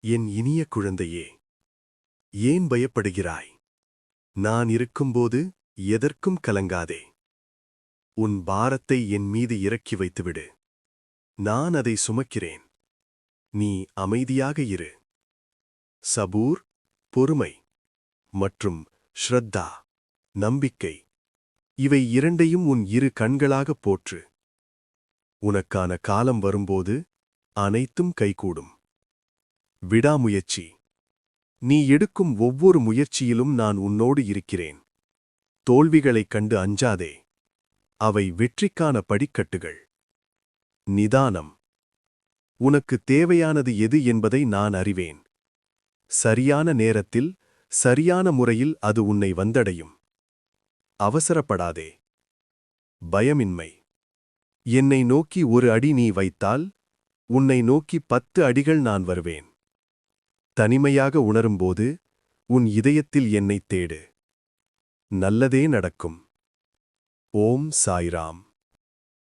என் இனிய குழந்தையே, ஏன் பயப்படுகிறாய்? நான் இருக்கும்போது எதற்கும் கலங்காதே. உன் பாரத்தை என் மீது இறக்கி வைத்துவிடு. நான் அதை சுமக்கிறேன். நீ அமைதியாக இரு. சபூர், பொறுமை மற்றும் ஸ்ரத்தா, நம்பிக்கை, இவை இரண்டையும் உன் இரு கண்களாகப் போற்று. உனக்கான காலம் வரும்போது அனைத்தும் கைகூடும். விடாமுயற்சி. நீ எடுக்கும் ஒவ்வொரு முயற்சியிலும் நான் உன்னோடு இருக்கிறேன். தோல்விகளைக் கண்டு அஞ்சாதே. அவை வெற்றிக்கான படிக்கட்டுகள். நிதானம். உனக்கு தேவையானது எது என்பதை நான் அறிவேன். சரியான நேரத்தில் சரியான முறையில் அது உன்னை வந்தடையும். அவசரப்படாதே. பயமின்மை. என்னை நோக்கி ஒரு அடி நீ வைத்தால் உன்னை நோக்கி 10 அடிகள் நான் வருவேன். தனிமையாக உணரும்போது உன் இதயத்தில் என்னைத் தேடு. நல்லதே நடக்கும். ஓம் சாய்ராம்.